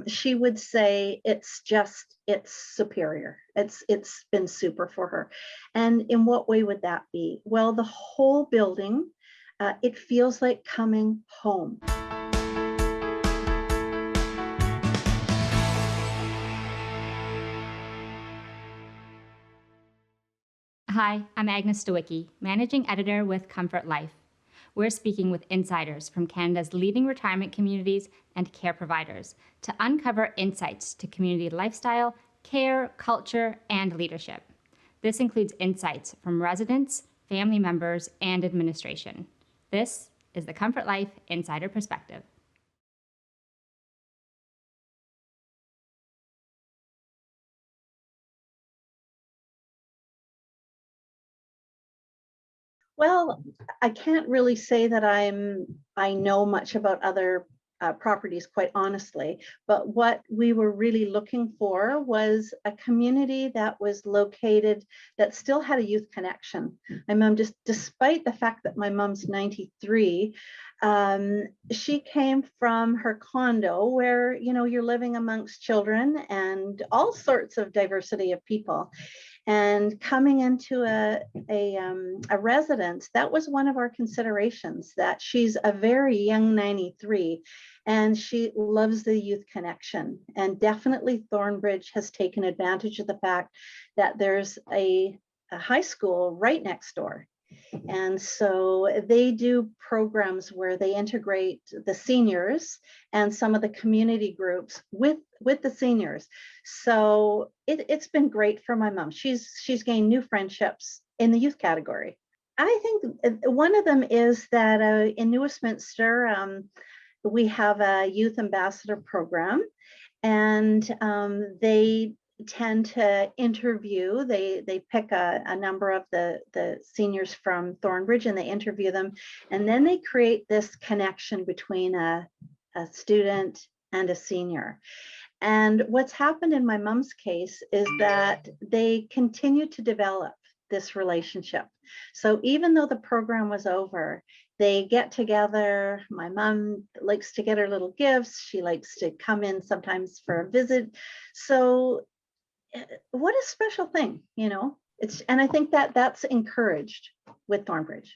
she would say it's superior. It's been super for her. And in what way would that be? Well, the whole building, it feels like coming home. Hi, I'm Agnes Stowicki, Managing Editor with Comfort Life. We're speaking with insiders from Canada's leading retirement communities and care providers to uncover insights to community lifestyle, care, culture, and leadership. This includes insights from residents, family members, and administration. This is the Comfort Life Insider Perspective. Well, I can't really say that I know much about other properties, quite honestly, but what we were really looking for was a community that was located, that still had a youth connection. My mom, just despite the fact that my mom's 93, she came from her condo where, you know, you're living amongst children and all sorts of diversity of people. And coming into a residence, that was one of our considerations, that she's a very young 93 and she loves the youth connection. And definitely Thornebridge has taken advantage of the fact that there's a high school right next door. And so they do programs where they integrate the seniors and some of the community groups with the seniors. So it's been great for my mom. She's gained new friendships in the youth category. I think one of them is that in Westminster, we have a youth ambassador program, and they tend to interview, they pick a number of the seniors from Thornebridge and they interview them, and then they create this connection between a student and a senior. And what's happened in my mom's case is that they continue to develop this relationship. So even though the program was over, they get together. My mom likes to get her little gifts. She likes to come in sometimes for a visit. So what a special thing, you know. And I think that that's encouraged with Thornebridge.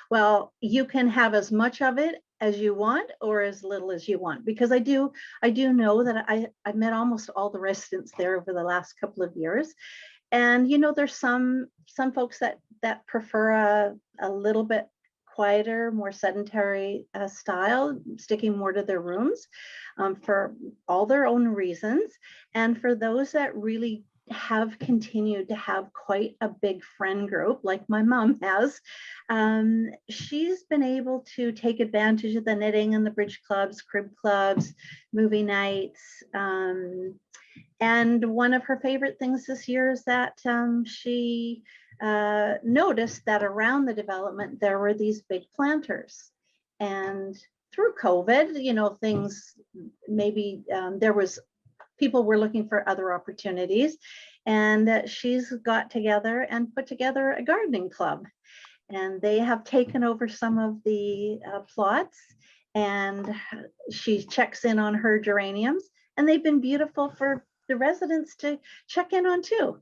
Well, you can have as much of it as you want or as little as you want, because I do know that I've met almost all the residents there over the last couple of years. And you know, there's some folks that prefer a little bit quieter, more sedentary style, sticking more to their rooms for all their own reasons. And for those that really have continued to have quite a big friend group, like my mom has, she's been able to take advantage of the knitting and the bridge clubs, crib clubs, movie nights. And one of her favorite things this year is that she noticed that around the development there were these big planters. And through COVID, you know, things maybe there was, people were looking for other opportunities, and she's got together and put together a gardening club. And they have taken over some of the plots, and she checks in on her geraniums, and they've been beautiful for the residents to check in on too.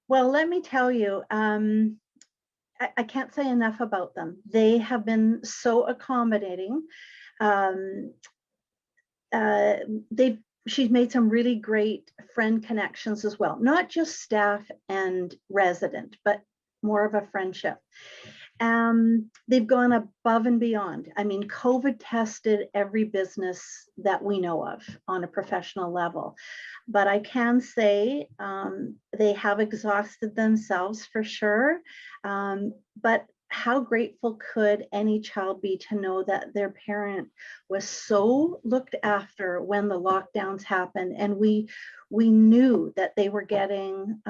Well, let me tell you, I can't say enough about them. They have been so accommodating. She's made some really great friend connections as well, not just staff and resident, but more of a friendship. They've gone above and beyond. I mean, COVID tested every business that we know of on a professional level, but I can say they have exhausted themselves for sure. But how grateful could any child be to know that their parent was so looked after when the lockdowns happened, and we knew that they were getting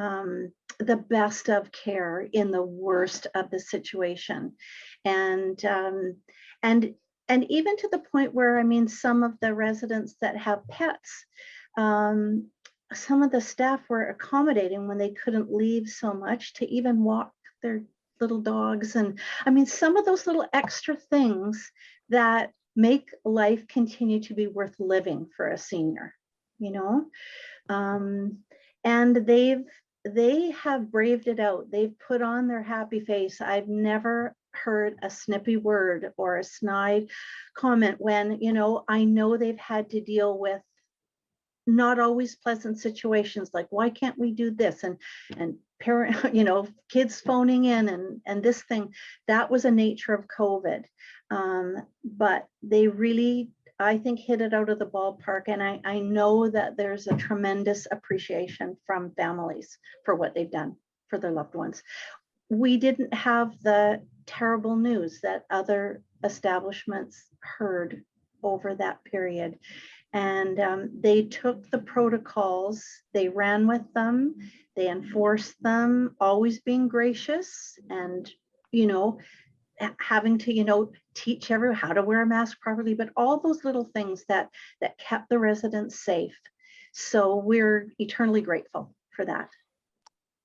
the best of care in the worst of the situation. And even to the point where, I mean, some of the residents that have pets, some of the staff were accommodating when they couldn't leave so much to even walk little dogs. And I mean, some of those little extra things that make life continue to be worth living for a senior, you know. And they have braved it out. They've put on their happy face. I've never heard a snippy word or a snide comment when, you know, I know they've had to deal with not always pleasant situations, like why can't we do this, and parent, you know, kids phoning in, and this thing that was a nature of COVID. But they really, I think, hit it out of the ballpark, and I know that there's a tremendous appreciation from families for what they've done for their loved ones. We didn't have the terrible news that other establishments heard over that period. And they took the protocols, they ran with them, they enforced them, always being gracious, and, you know, having to, you know, teach everyone how to wear a mask properly, but all those little things that kept the residents safe. So we're eternally grateful for that.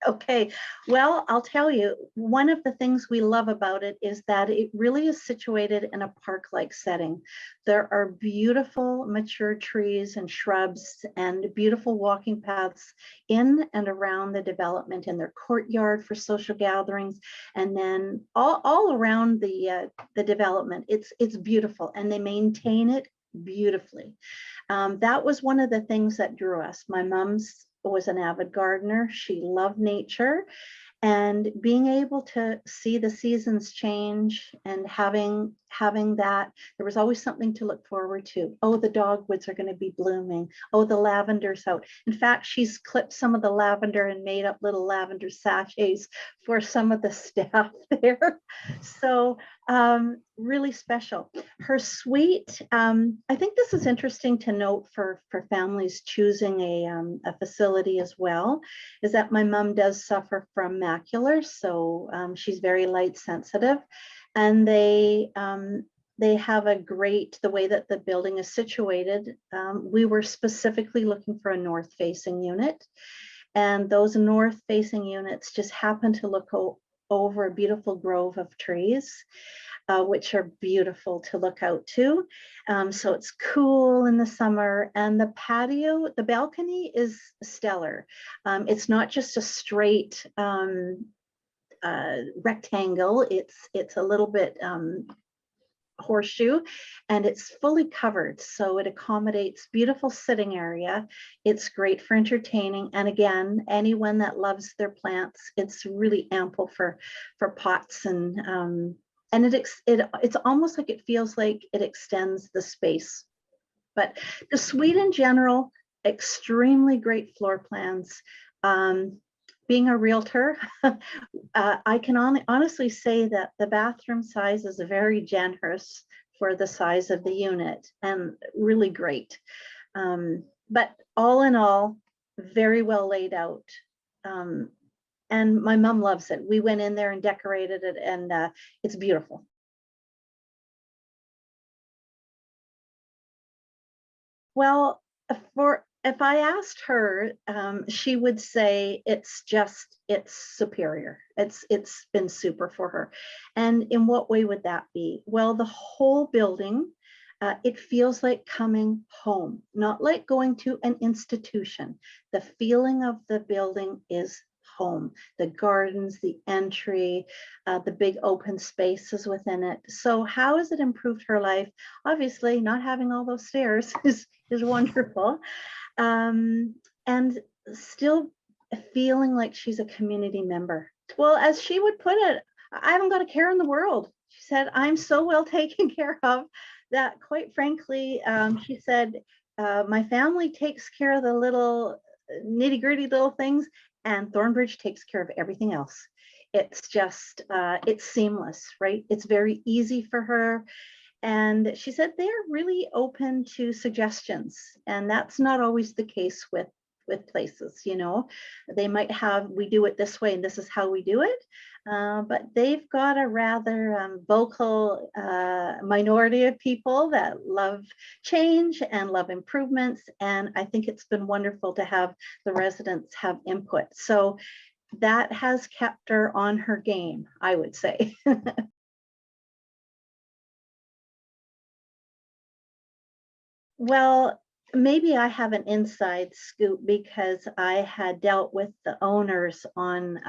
Okay, well, I'll tell you, one of the things we love about it is that it really is situated in a park-like setting. There are beautiful mature trees and shrubs and beautiful walking paths in and around the development, in their courtyard for social gatherings, and then all around the development. It's beautiful, and they maintain it beautifully. That was one of the things that drew us. My mom's was an avid gardener. She loved nature, and being able to see the seasons change and having that, there was always something to look forward to. Oh, the dogwoods are going to be blooming. Oh, the lavender's out. In fact, she's clipped some of the lavender and made up little lavender sachets for some of the staff there. So really special. Her suite, I think this is interesting to note for families choosing a facility as well, is that my mom does suffer from macular, so she's very light sensitive, and they have a great, the way that the building is situated, we were specifically looking for a north facing unit, and those north facing units just happen to look over a beautiful grove of trees, which are beautiful to look out to. So it's cool in the summer, and the patio, the balcony is stellar. It's not just a straight rectangle, it's a little bit horseshoe, and it's fully covered, so it accommodates beautiful sitting area. It's great for entertaining, and again, anyone that loves their plants, it's really ample for pots, and it's almost like it feels like it extends the space. But the suite in general, extremely great floor plans. Being a realtor, I can honestly say that the bathroom size is very generous for the size of the unit, and really great. But all in all, very well laid out. And my mom loves it. We went in there and decorated it, and it's beautiful. Well, if I asked her, she would say it's superior. It's been super for her. And in what way would that be? Well, the whole building, it feels like coming home, not like going to an institution. The feeling of the building is home. The gardens, the entry, the big open spaces within it. So how has it improved her life? Obviously, not having all those stairs is wonderful. And still feeling like she's a community member. Well, as she would put it, I haven't got a care in the world. She said, I'm so well taken care of that, quite frankly, she said, my family takes care of the little nitty-gritty little things, and Thornebridge takes care of everything else. It's just, it's seamless, right? It's very easy for her. And she said they're really open to suggestions, and that's not always the case with places. You know, they might have, we do it this way and this is how we do it, but they've got a rather vocal minority of people that love change and love improvements, and I think it's been wonderful to have the residents have input. So that has kept her on her game, I would say. Well, maybe I have an inside scoop because I had dealt with the owners on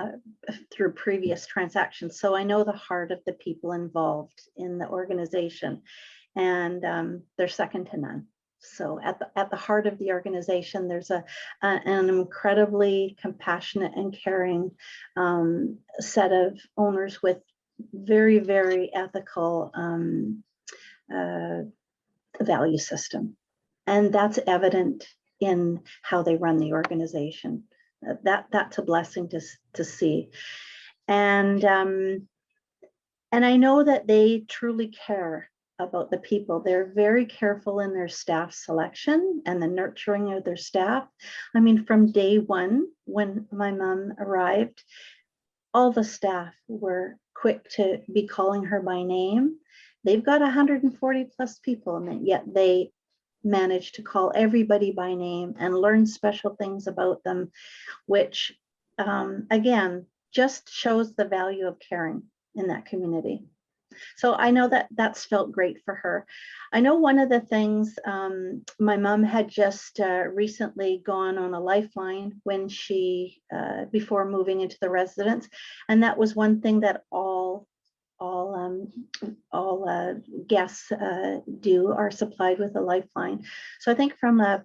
through previous transactions. So I know the heart of the people involved in the organization, and they're second to none. So at the heart of the organization, there's an incredibly compassionate and caring set of owners with very, very ethical value system. And that's evident in how they run the organization. That's a blessing to see. And I know that they truly care about the people. They're very careful in their staff selection and the nurturing of their staff. I mean, from day one, when my mom arrived, all the staff were quick to be calling her by name. They've got 140 plus people, and yet they managed to call everybody by name and learn special things about them, which again, just shows the value of caring in that community. So I know that that's felt great for her. I know one of the things, my mom had just recently gone on a lifeline when she, before moving into the residence. And that was one thing that all guests are supplied with a lifeline. So I think from a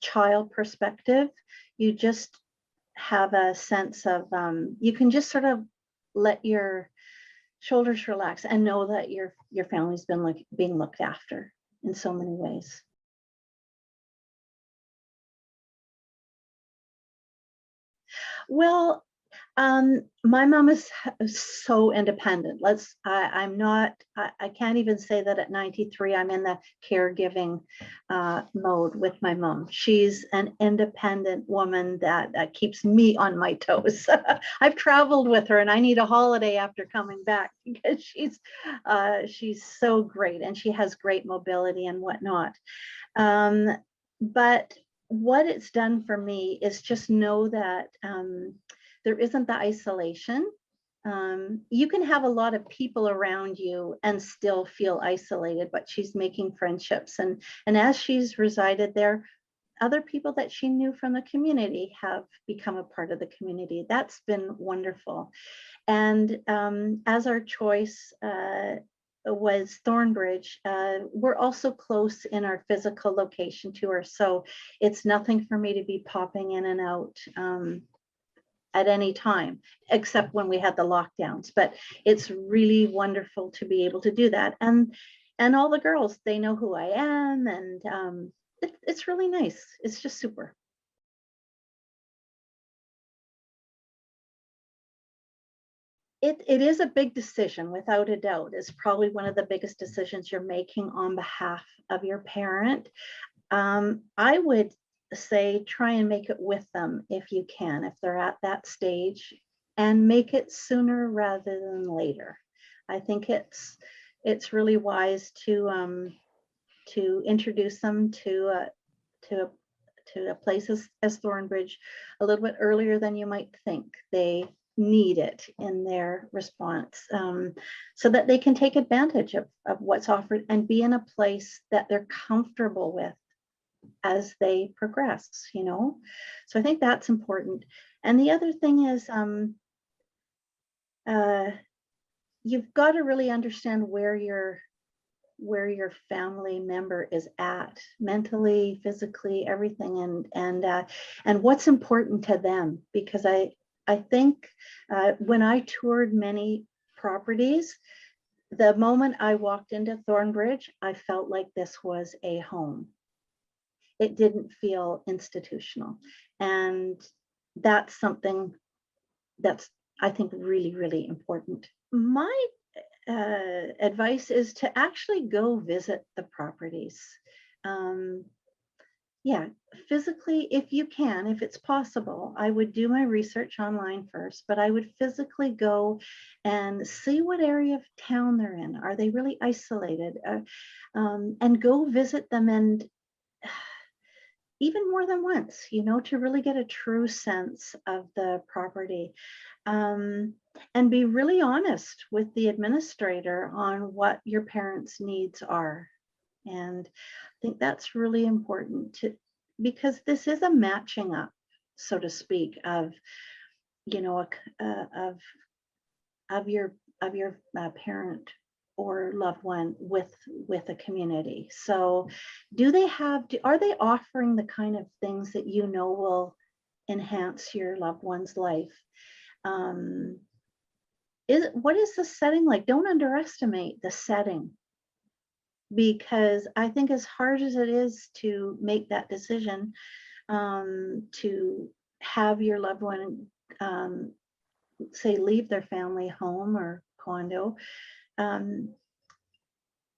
child perspective, you just have a sense of, you can just sort of let your shoulders relax and know that your family's been being looked after in so many ways. Well, my mom is so independent. I can't even say that at 93, I'm in the caregiving mode with my mom. She's an independent woman that keeps me on my toes. I've traveled with her and I need a holiday after coming back because she's so great and she has great mobility and whatnot. But what it's done for me is just know that there isn't the isolation. You can have a lot of people around you and still feel isolated, but she's making friendships. And as she's resided there, other people that she knew from the community have become a part of the community. That's been wonderful. And as our choice was Thornebridge, we're also close in our physical location to her. So it's nothing for me to be popping in and out at any time, except when we had the lockdowns. But it's really wonderful to be able to do that. And all the girls, they know who I am, and it's really nice. It's just super. It is a big decision, without a doubt. It's probably one of the biggest decisions you're making on behalf of your parent. I would say try and make it with them if you can, if they're at that stage, and make it sooner rather than later. I think it's really wise to introduce them to a place as Thornebridge a little bit earlier than you might think. They need it in their response, so that they can take advantage of what's offered and be in a place that they're comfortable with as they progress, So I think that's important. And the other thing is, you've got to really understand where your family member is at mentally, physically, everything, and what's important to them. Because I think when I toured many properties, the moment I walked into Thornebridge, I felt like this was a home. It didn't feel institutional. And that's something that's, I think, really, really important. My advice is to actually go visit the properties. Yeah, physically, if you can, if it's possible, I would do my research online first, but I would physically go and see what area of town they're in. Are they really isolated? And go visit them. And even more than once, to really get a true sense of the property. And be really honest with the administrator on what your parents' needs are. And I think that's really important because this is a matching up, so to speak, of of your parent or loved one with a community. So are they offering the kind of things that will enhance your loved one's life? What is the setting like? Don't underestimate the setting, because I think as hard as it is to make that decision, to have your loved one, say, leave their family home or condo,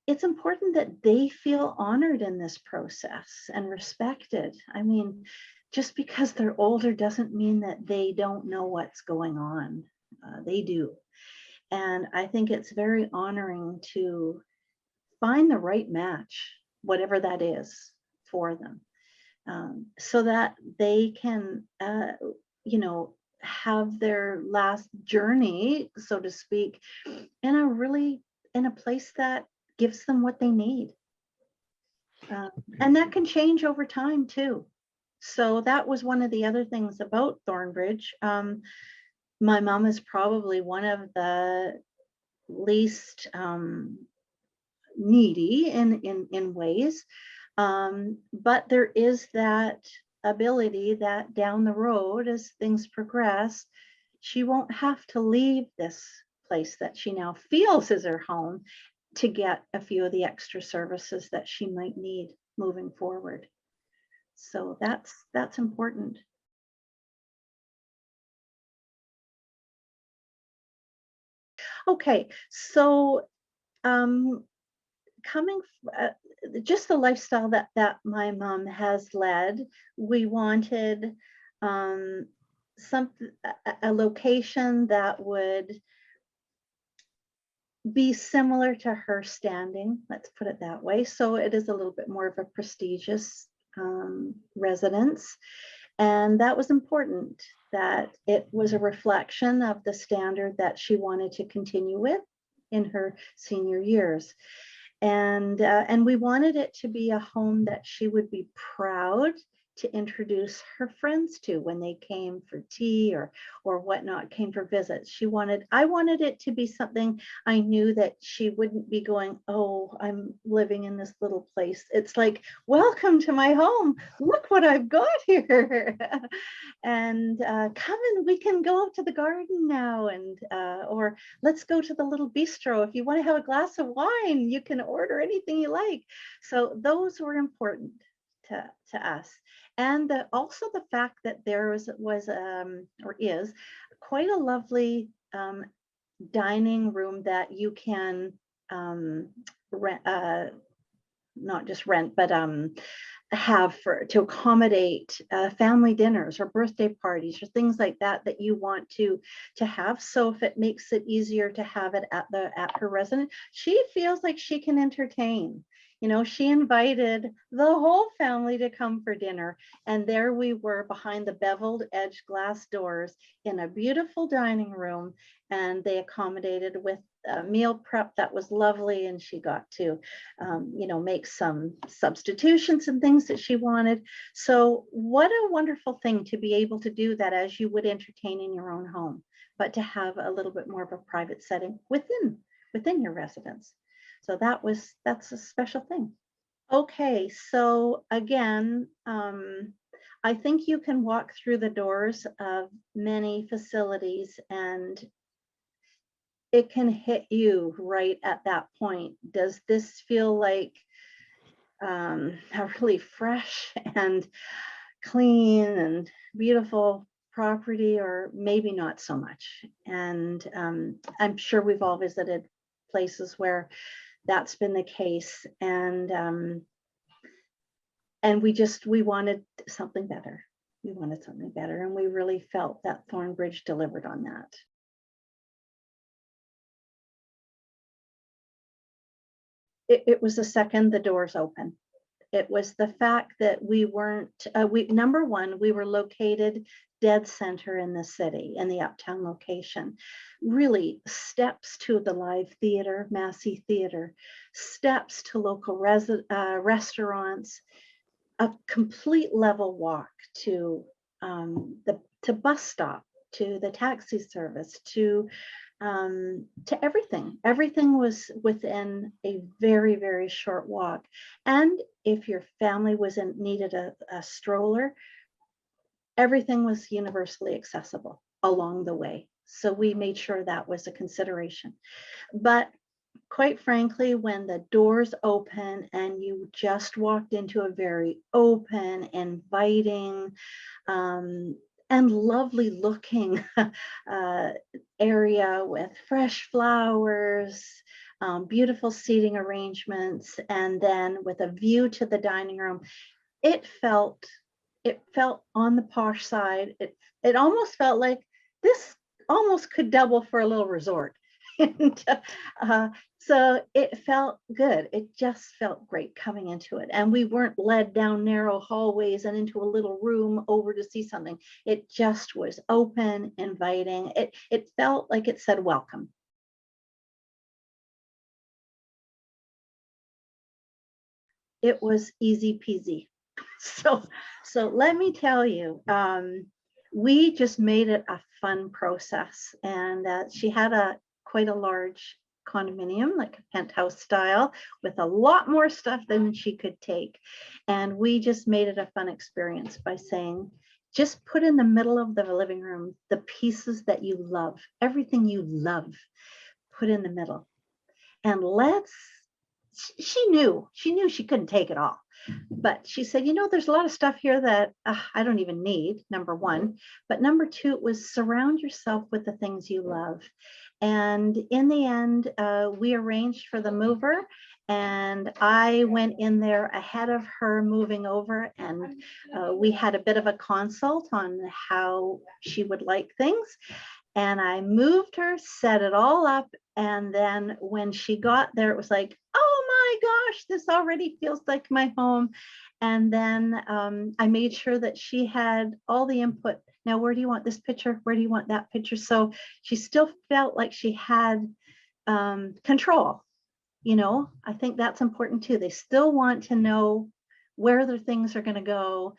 it's important that they feel honored in this process and respected. I mean, just because they're older doesn't mean that they don't know what's going on. They do. And I think it's very honoring to find the right match, whatever that is for them, so that they can, have their last journey, so to speak, in a place that gives them what they need. And that can change over time too. So that was one of the other things about Thornebridge. My mom is probably one of the least needy in ways, but there is that ability that down the road, as things progress, she won't have to leave this place that she now feels is her home to get a few of the extra services that she might need moving forward. So that's important. Okay, so coming just the lifestyle that my mom has led, we wanted a location that would be similar to her standing, let's put it that way. So it is a little bit more of a prestigious residence. And that was important, that it was a reflection of the standard that she wanted to continue with in her senior years. And we wanted it to be a home that she would be proud to introduce her friends to when they came for tea or whatnot, came for visits. I wanted it to be something I knew that she wouldn't be going, oh, I'm living in this little place. It's like, welcome to my home. Look what I've got here. And come in, we can go up to the garden now, and or let's go to the little bistro. If you want to have a glass of wine, you can order anything you like. So those were important to us. And also the fact that there was or is quite a lovely dining room that you can rent, not just rent, but have to accommodate family dinners or birthday parties or things like that you want to have. So if it makes it easier to have it at her residence, she feels like she can entertain. She invited the whole family to come for dinner, and there we were behind the beveled edge glass doors in a beautiful dining room, and they accommodated with a meal prep that was lovely, and she got to make some substitutions and things that she wanted. So what a wonderful thing to be able to do that as you would entertain in your own home, but to have a little bit more of a private setting within your residence. So that's a special thing. Okay, so again, I think you can walk through the doors of many facilities and it can hit you right at that point. Does this feel like a really fresh and clean and beautiful property, or maybe not so much? And I'm sure we've all visited places where that's been the case, and we wanted something better. We wanted something better, and we really felt that Thornebridge delivered on that. It was the second the doors open. It was the fact that we weren't, number one, we were located dead center in the city, in the uptown location. Really steps to the live theater, Massey Theater, steps to local restaurants, a complete level walk to the bus stop, to the taxi service, to everything. Everything was within a very, very short walk. And if your family needed a stroller, everything was universally accessible along the way. So we made sure that was a consideration. But quite frankly, when the doors open and you just walked into a very open, inviting, and lovely looking area with fresh flowers, beautiful seating arrangements, and then with a view to the dining room, it felt on the posh side. It almost felt like this almost could double for a little resort. And so it felt good. It just felt great coming into it. And we weren't led down narrow hallways and into a little room over to see something. It just was open, inviting. It felt like it said welcome. It was easy peasy. So let me tell you, we just made it a fun process. And she had quite a large condominium, like a penthouse style, with a lot more stuff than she could take. And we just made it a fun experience by saying, just put in the middle of the living room the pieces that you love, everything you love, put in the middle. And she knew she couldn't take it all. But she said, there's a lot of stuff here that I don't even need, number one. But number two, it was surround yourself with the things you love. And in the end, we arranged for the mover, and I went in there ahead of her moving over, and we had a bit of a consult on how she would like things. And I moved her, set it all up. And then when she got there, it was like, oh my gosh, this already feels like my home. And then I made sure that she had all the input. Now, where do you want this picture? Where do you want that picture? So she still felt like she had control. I think that's important too. They still want to know where their things are going to go.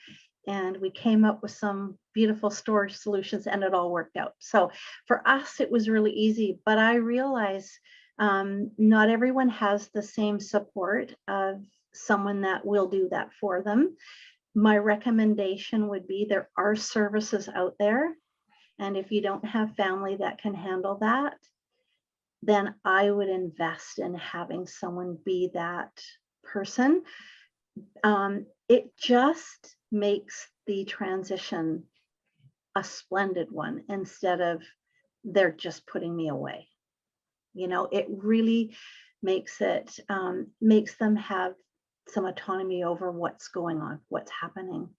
And we came up with some beautiful storage solutions, and it all worked out. So for us, it was really easy. But I realize not everyone has the same support of someone that will do that for them. My recommendation would be there are services out there. And if you don't have family that can handle that, then I would invest in having someone be that person. It just makes the transition a splendid one instead of they're just putting me away. It really makes them have some autonomy over what's going on, what's happening.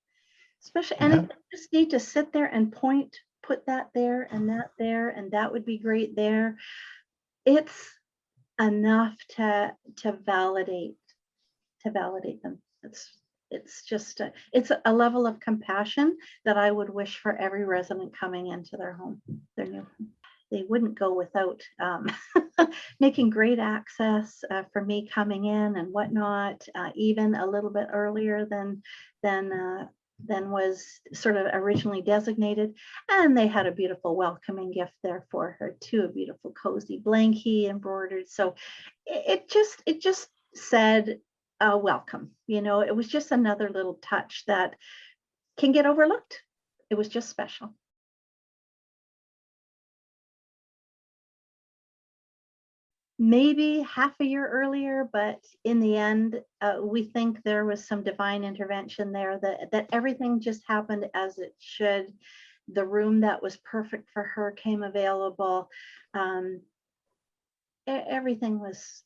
Especially, and if they just need to sit there and put that there, and that would be great there. It's enough to validate them. It's just it's a level of compassion that I would wish for every resident coming into their home, their new home. They wouldn't go without making great access for me coming in and whatnot, even a little bit earlier than was sort of originally designated. And they had a beautiful welcoming gift there for her too, a beautiful cozy blankie embroidered. So it just said welcome. It was just another little touch that can get overlooked. It was just special. Maybe half a year earlier, but in the end, we think there was some divine intervention there, that everything just happened as it should. The room that was perfect for her came available. Everything was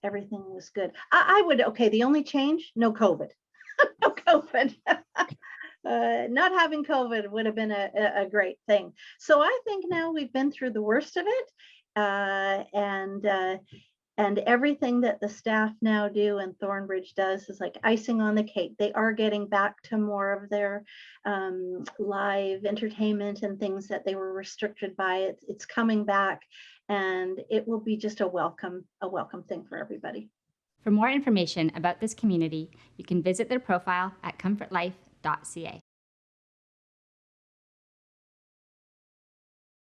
good. I would, okay, the only change, no COVID. No COVID. Not having COVID would have been a great thing. So I think now we've been through the worst of it. And everything that the staff now do and Thornebridge does is like icing on the cake. They are getting back to more of their live entertainment and things that they were restricted by. It's coming back, and it will be just a welcome thing for everybody. For more information about this community, you can visit their profile at comfortlife.ca.